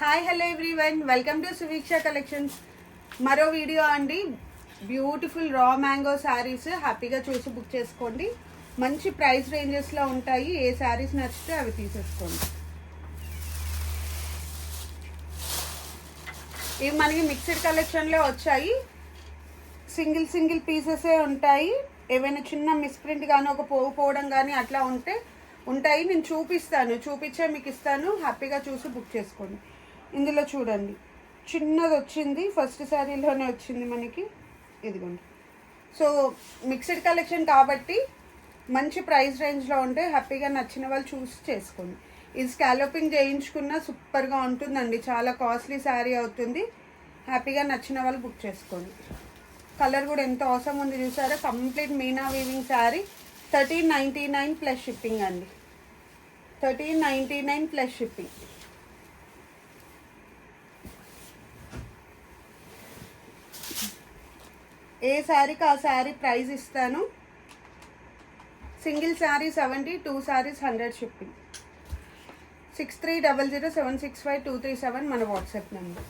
Hi hello everyone, welcome to Suveeksha collections. మరో video అండి. Beautiful raw mango saris హ్యాపీగా చూసి బుక్ చేసుకోండి. మంచి ప్రైస్ రేంజెస్లో ఉంటాయి. ఏ శారీస్ నచ్చితే అవి తీసేసుకోండి. ఇవి మనకి మిక్స్డ్ కలెక్షన్లో వచ్చాయి. సింగిల్ పీసెసే ఉంటాయి. ఏవైనా చిన్న మిస్ప్రింట్ కానీ ఒక పోవడం కానీ అట్లా ఉంటాయి. నేను చూపించే మీకు ఇస్తాను. హ్యాపీగా చూసి బుక్ చేసుకోండి. ఇందులో చూడండి, చిన్నది వచ్చింది, ఫస్ట్ శారీలోనే వచ్చింది మనకి. ఇదిగోండి. సో మిక్స్డ్ కలెక్షన్ కాబట్టి మంచి ప్రైస్ రేంజ్లో ఉంటే హ్యాపీగా నచ్చిన వాళ్ళు చూసి చేసుకోండి. ఇది స్కాలోపింగ్ చేయించుకున్న సూపర్గా ఉంటుందండి. చాలా కాస్ట్లీ శారీ అవుతుంది. హ్యాపీగా నచ్చిన వాళ్ళు బుక్ చేసుకోండి. కలర్ కూడా ఎంత అవసరం ఉంది చూసారా. Complete Meena weaving sari. 1399 plus shipping అండి. 1399 ప్లస్ షిప్పింగ్. ఏ శారీకి ఆ శారీ ప్రైస్ ఇస్తాను. Single sari 70, 2 saris 100 shipping. 6300765237 మన వాట్సాప్ నెంబర్.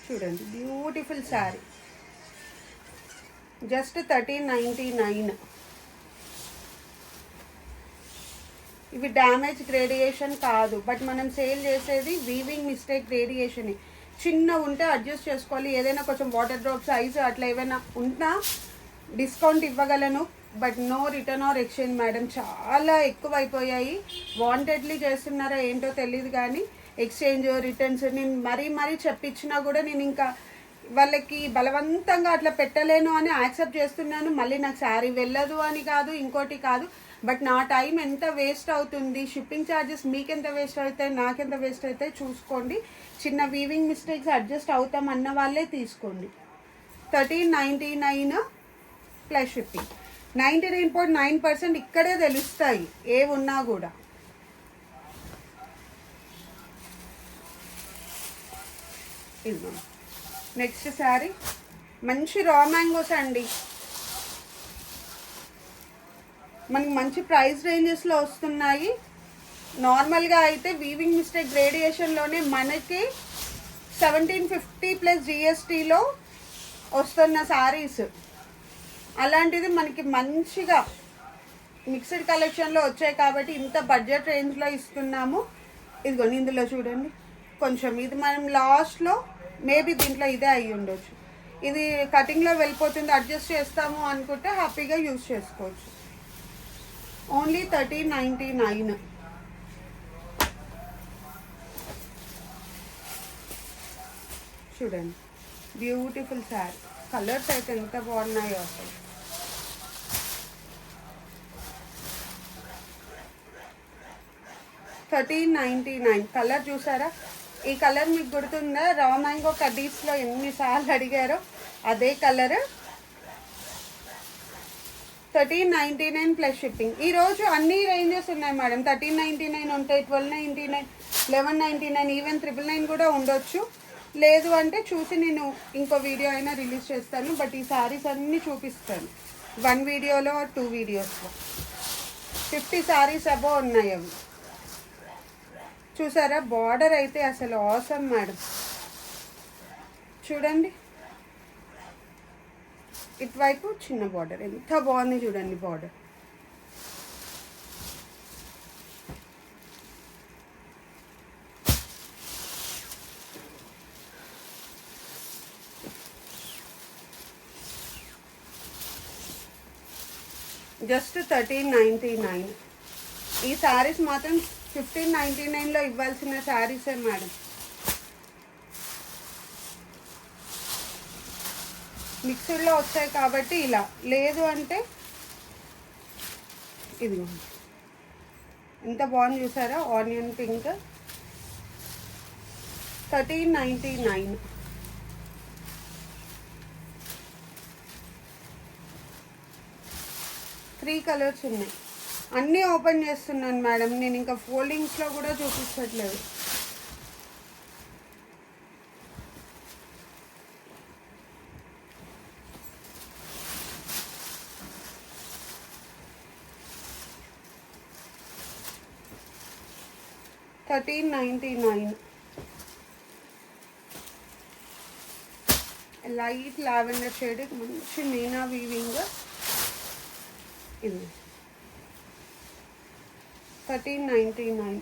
చూడండి, బ్యూటిఫుల్ శారీ. జస్ట్ 1399. ఇవి డ్యామేజ్ గ్రేడియేషన్ కాదు, బట్ మనం సేల్ చేసేది వీవింగ్ మిస్టేక్ గ్రేడియేషన్. చిన్న ఉంటే అడ్జస్ట్ చేసుకోవాలి. ఏదైనా కొంచెం వాటర్ డ్రాప్ సైజు అట్లా ఏమైనా ఉన్నా డిస్కౌంట్ ఇవ్వగలను, but no return or exchange madam. చాలా ఎక్కువ అయిపోయాయి. వాంటెడ్లీ చేస్తున్నారో ఏంటో తెలియదు కానీ ఎక్స్చేంజ్ రిటర్న్స్ నేను మరీ చెప్పించినా కూడా నేను ఇంకా వాళ్ళకి బలవంతంగా అట్లా పెట్టలేను అని యాక్సెప్ట్ చేస్తున్నాను. మళ్ళీ నాకు శారీ వెళ్ళదు అని కాదు, ఇంకోటి కాదు, బట్ నా టైం ఎంత వేస్ట్ అవుతుంది. షిప్పింగ్ ఛార్జెస్ మీకెంత వేస్ట్ అవుతాయి, నాకెంత వేస్ట్ అవుతాయి చూసుకోండి. చిన్న వీవింగ్ మిస్టేక్స్ అడ్జస్ట్ అవుతాం అన్న వాళ్ళే తీసుకోండి. 1399 ప్లస్ షిప్పింగ్. 99.9% ఇక్కడే తెలుస్తాయి ఏ ఉన్నా కూడా. ఇది నెక్స్ట్ శారీ. మంచి రా మ్యాంగోస్ అండి. మనకి మంచి ప్రైస్ రేంజెస్లో వస్తున్నాయి. నార్మల్గా అయితే వీవింగ్ మిస్టేక్ గ్రేడియేషన్లోనే మనకి 1750 ప్లస్ జిఎస్టీలో వస్తున్న శారీస్. అలాంటిది మనకి మంచిగా మిక్స్డ్ కలెక్షన్లో వచ్చాయి కాబట్టి ఇంత బడ్జెట్ రేంజ్లో ఇస్తున్నాము. ఇదిగోండి, ఇందులో చూడండి కొంచెం ఇది మనం లాస్ట్లో మేబీ దీంట్లో ఇదే అయ్యి ఉండొచ్చు. ఇది కటింగ్లో వెళ్ళిపోతుంది, అడ్జస్ట్ చేస్తాము అనుకుంటే హ్యాపీగా యూజ్ చేసుకోవచ్చు. ఓన్లీ 1399. చూడండి, బ్యూటిఫుల్ శారీ. కలర్స్ అయితే ఎంత బాగున్నాయో అసలు. $1399. కలర్ చూసారా? ఈ కలర్ మీకు గుర్తుందా? రా మ్యాంగో కర్రీస్లో ఎన్నిసార్లు అడిగారో అదే కలర్. 1399 plus shipping. ఈరోజు అన్ని రేంజెస్ ఉన్నాయి మేడం. 1399 ఉంటాయి, 1299, 1199, ఈవెన్ 999 కూడా ఉండొచ్చు. లేదు అంటే చూసి నేను ఇంకో వీడియో అయినా రిలీజ్ చేస్తాను, బట్ ఈ శారీస్ అన్నీ చూపిస్తాను 1 వీడియోలో 2 వీడియోస్లో. 50 శారీస్ అబోవ్ ఉన్నాయి అవి. చూసారా? బార్డర్ అయితే అసలు ఆసమ్ మేడం. చూడండి, ఇటువైపు చిన్న బార్డర్ ఎంత బాగుంది చూడండి. Border just 1399. ఈ శారీస్ మాత్రం 1599లో ఇవ్వాల్సిన శారీసే మేడం. మిక్స్డ్లో వచ్చాయి కాబట్టి ఇలా. లేదు అంటే ఇది ఎంత బాగుంది చూసారా? Onion pink. 1399. 3 కలర్స్ ఉన్నాయి. అన్నీ ఓపెన్ చేస్తున్నాను మేడం. నేను ఇంకా ఫోల్డింగ్స్లో కూడా చూపించట్లేదు. 1399. లైట్ లావెండర్ షేడ్, మంచి మీనా వీవింగ్. ఇది 1399.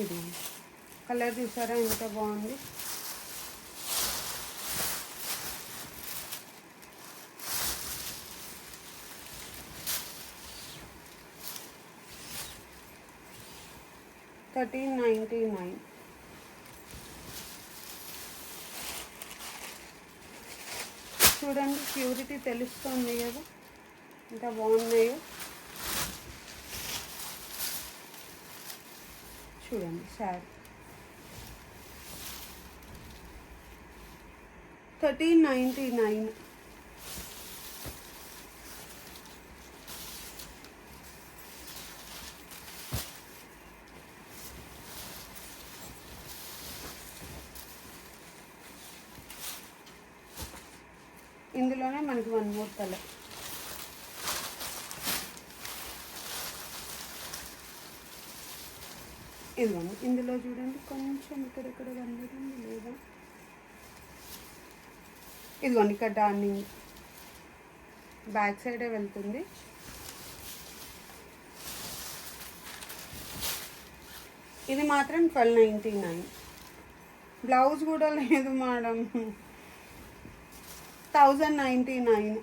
ఇది కలర్ చూసారా ఎంత బాగుంది. $13.99. చూడండి ప్యూరిటీ తెలుస్తుంది కదా ఎంత బాగున్నాయో. చూడండి సారీ 1399. ఇందులోనే మనకి 1 more కలర్. ఇదిగోండి ఇందులో చూడండి కొంచెం ఇక్కడ కనబడింది లేదా, ఇదిగోండి ఇక్కడ డార్నింగ్ బ్యాక్ సైడే వెళ్తుంది. ఇది మాత్రం 1299. బ్లౌజ్ కూడా లేదు మేడం. 1099.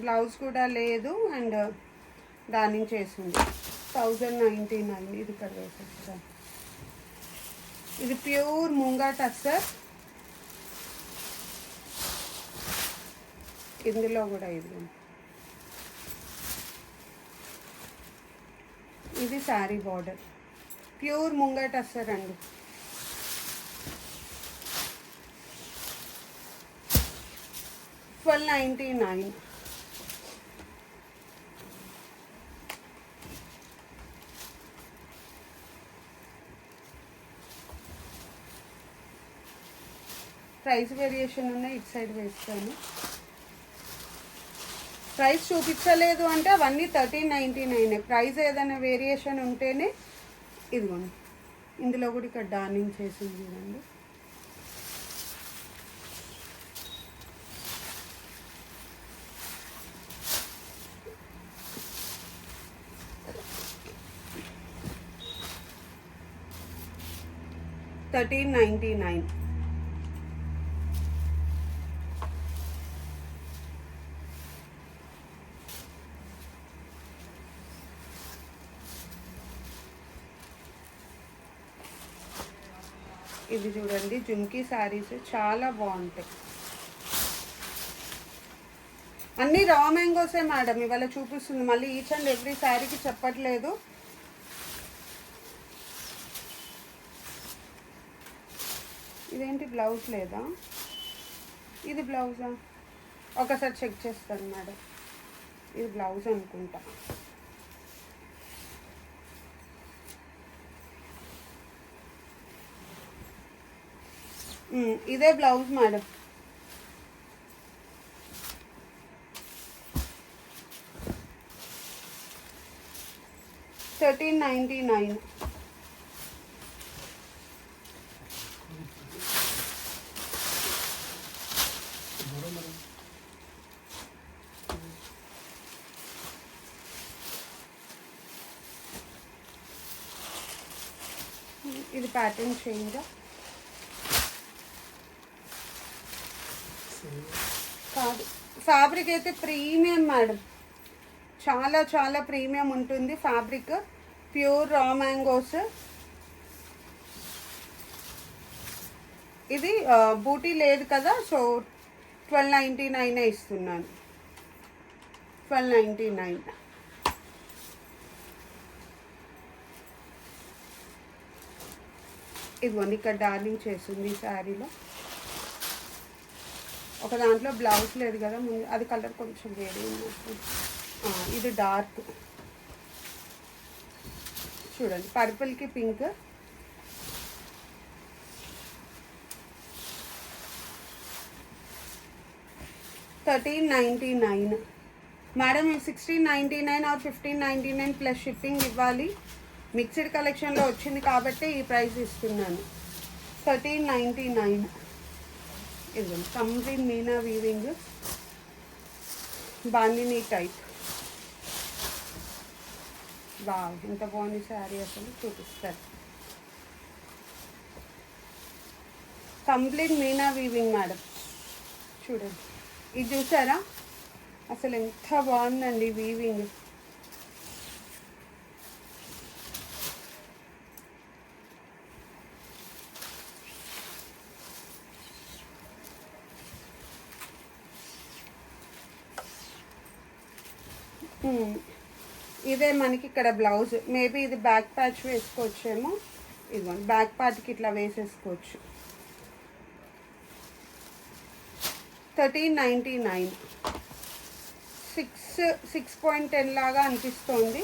బ్లౌజ్ కూడా లేదు అండ్ డార్నింగ్ చేసింది. 1099. ఇది ఇక్కడ వేసేస్తాను. ఇది ప్యూర్ ముంగా టస్సర్. ఇందులో కూడా ఇది శారీ బార్డర్, ప్యూర్ ముంగా టస్సర్ అండి. $12.99. ప్రైస్ వేరియేషన్ ఉన్నాయి, ఇటు సైడ్ వేస్తాను. ప్రైస్ చూపించలేదు అంటే అవన్నీ 1399. ప్రైస్ ఏదైనా వేరియేషన్ ఉంటేనే. ఇదిగోండి ఇందులో కూడా ఇక్కడ డార్నింగ్ చేసింది చూడండి. $13.99. ఇది చూడండి జుమ్కీ శారీస్ చాలా బాగుంటాయి. అన్నీ రా మ్యాంగోసే మేడం ఇవాళ చూపిస్తుంది. మళ్ళీ ఈచ్ అండ్ ఎవ్రీ శారీకి చెప్పట్లేదు. ఇదేంటి బ్లౌజ్ లేదా, ఇది బ్లౌజా? ఒకసారి చెక్ చేస్తాను మేడం. ఇది బ్లౌజ్ అనుకుంటా. ఇదే బ్లౌజ్ మేడం. $13.99. ఇది ప్యాటర్న్ చేంజ్ కాదు. ఫ్యాబ్రిక్ అయితే ప్రీమియం మేడం, చాలా చాలా ప్రీమియం ఉంటుంది ఫ్యాబ్రిక్. Pure raw mangoes. ఇది బూటీ లేదు కదా, సో 1299 ఇస్తున్నాను. 1299. ఇదిగోండి ఇక్కడ డార్నింగ్ చేస్తుంది ఈ శారీలో. ఒక దాంట్లో బ్లౌజ్ లేదు కదా ముందు, అది కలర్ కొంచెం వేరే ఉన్నట్టు. ఇది డార్క్ చూడండి, పర్పుల్కి పింక్. 1399 మేడం. ఈ 1699 ఆర్ 1599 ప్లస్ షిప్పింగ్ ఇవ్వాలి. మిక్స్డ్ కలెక్షన్లో వచ్చింది కాబట్టి ఈ ప్రైస్ ఇస్తున్నాను. 1399 ఇది complete Meena weaving bandhani type. బాగా ఎంత బాగుంది శారీ, అసలు చూపిస్తారు. Complete Meena weaving madam. చూడండి, ఇది చూసారా అసలు ఎంత బాగుందండి వీవింగ్. ఇదే మనకి ఇక్కడ బ్లౌజ్. మేబీ ఇది బ్యాక్ ప్యాచ్ వేసుకోవచ్చేమో. ఇదిగోండి బ్యాక్ పార్ట్కి ఇట్లా వేసేసుకోవచ్చు. 1399 6.10 లాగా అనిపిస్తోంది.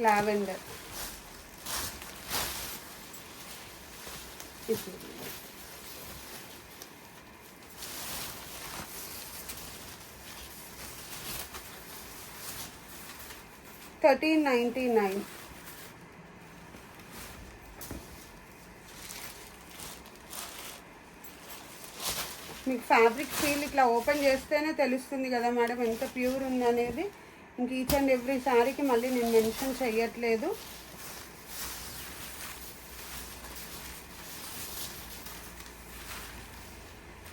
లావెండర్ ఇది 1399 మీకు ఫ్యాబ్రిక్ ఫీల్ ఇట్లా ఓపెన్ చేస్తేనే తెలుస్తుంది కదా మేడం ఎంత ప్యూర్ ఉందనేది. ఇంక ఈచ్ అండ్ ఎవ్రీ శారీకి మళ్ళీ నేను మెన్షన్ చేయట్లేదు.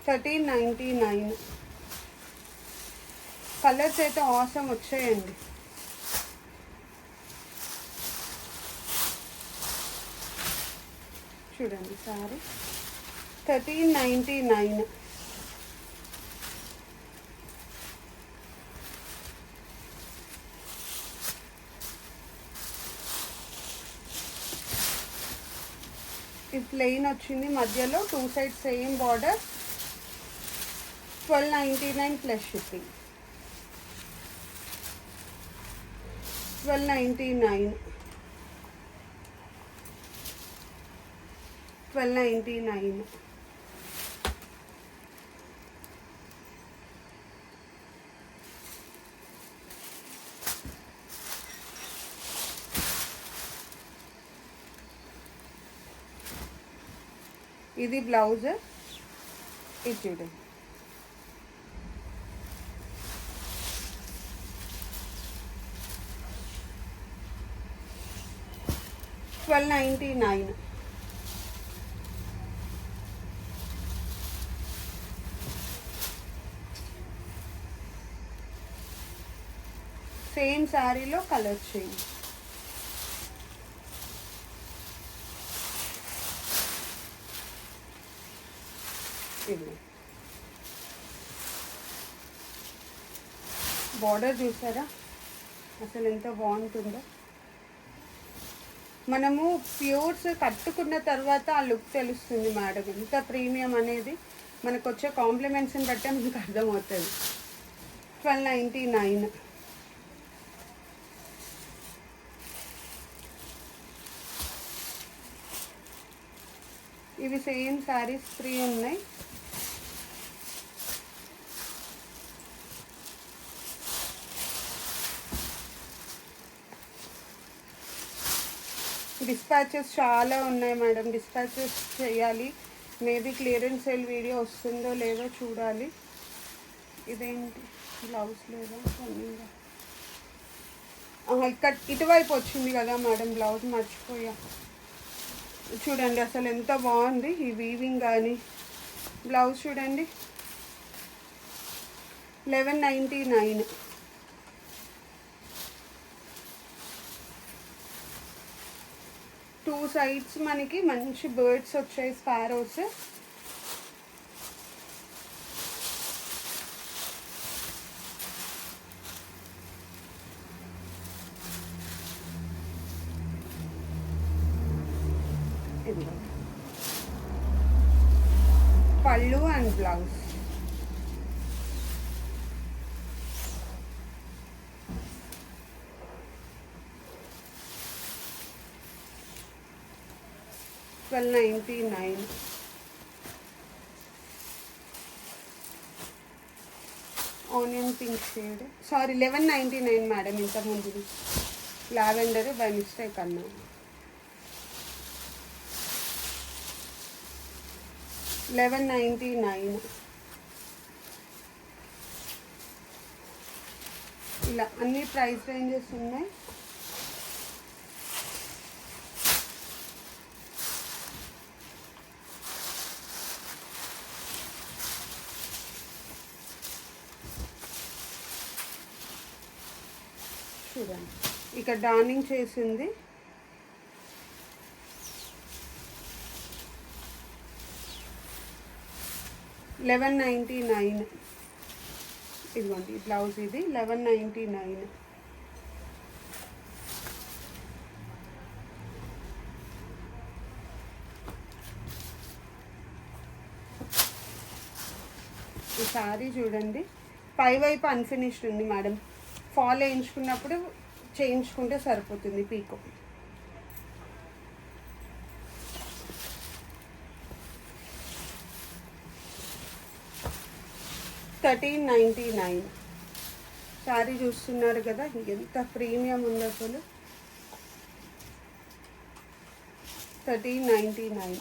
$1399 కలర్స్ అయితే ఆసమ్ వచ్చాయండి. చూడండి సారీ 1399. ఇది ప్లెయిన్ వచ్చింది, మధ్యలో 2 sides same border. 1299 plus shipping. 1299 1299. ఇది బ్లౌజ్. ఇది చూడండి $1299. సేమ్ శారీలో కలర్ చేంజ్. ఇది బార్డర్ చూసారా అసలు ఎంత బాగుంటుందో. మనము ప్యూర్స్ కట్టుకున్న తర్వాత ఆ లుక్ తెలుస్తుంది మేడం ఎంత ప్రీమియం అనేది. మనకు వచ్చే కాంప్లిమెంట్స్ని బట్టే మనకు అర్థమవుతుంది. 1299. ఇవి సేమ్ శారీస్ 3 ఉన్నాయి. డిస్పాచెస్ చాలా ఉన్నాయి మేడం, డిస్పాచెస్ చేయాలి. మేబీ క్లియరెన్స్ సేల్ వీడియో వస్తుందో లేదో చూడాలి. ఇదేంటి బ్లౌజ్ లేదా ఇక్కడ ఇటువైపు వచ్చింది కదా మేడం బ్లౌజ్, మర్చిపోయా. చూడండి అసలు ఎంత బాగుంది ఈ వీవింగ్ కానీ. బ్లౌజ్ చూడండి 1199. టూ సైడ్స్ మనకి మంచి బర్డ్స్ వచ్చాయి, స్పారోస్. పళ్ళు and blouse. 1299. Onion pink shade, sorry 1199 madam. ఇంతకుముందు లావెండర్ బై మిస్టేక్ అన్నా. $11.99. ఇలా అన్ని ప్రైస్ రేంజెస్ ఉన్నాయి. చూడండి ఇక్కడ డార్నింగ్ చేసింది. $11.99. ఇదిగోండి బ్లౌజ్, ఇది $11.99. ఈ సారీ చూడండి, పై వైపు అన్ఫినిష్డ్ ఉంది మేడం. ఫాల్ వేయించుకున్నప్పుడు చేయించుకుంటే సరిపోతుంది పీకో. $13.99. శారీ చూస్తున్నారు కదా ఎంత ప్రీమియం ఉంది అసలు. $13.99.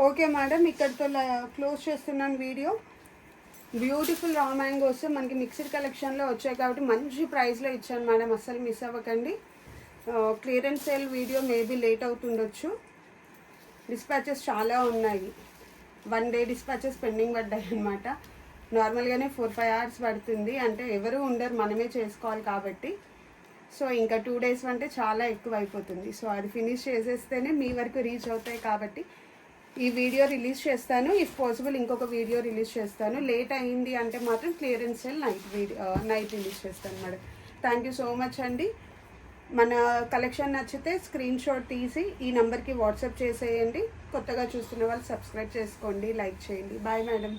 ఓకే మేడం, ఇక్కడితో క్లోజ్ చేస్తున్నాను వీడియో. బ్యూటిఫుల్ రా మ్యాంగోస్ మనకి మిక్స్డ్ కలెక్షన్లో వచ్చాయి కాబట్టి మంచి ప్రైస్లో ఇచ్చాను మేడం, అస్సలు మిస్ అవ్వకండి. Clearance sale video maybe late అవుతుండొచ్చు. డిస్పాచెస్ చాలా ఉన్నాయి, 1 డే డిస్పాచెస్ పెండింగ్ పడ్డాయి అనమాట. నార్మల్గానే 4-5 hours పడుతుంది, అంటే ఎవరు ఉండరు, మనమే చేసుకోవాలి కాబట్టి. సో ఇంకా 2 days అంటే చాలా ఎక్కువ అయిపోతుంది. సో అది ఫినిష్ చేసేస్తేనే మీ వరకు రీచ్ అవుతాయి కాబట్టి ఈ వీడియో రిలీజ్ చేస్తాను. ఇఫ్ పాసిబుల్ ఇంకొక వీడియో రిలీజ్ చేస్తాను. లేట్ అయింది అంటే మాత్రం క్లియరెన్స్ సేల్ నైట్ రిలీజ్ చేస్తాను madam. Thank you so much అండి. మన కలెక్షన్ నచ్చితే స్క్రీన్ షాట్ తీసి ఈ నెంబర్కి వాట్సాప్ చేసేయండి. కొత్తగా చూస్తున్న వాళ్ళు సబ్స్క్రైబ్ చేసుకోండి, లైక్ చేయండి. Bye madam.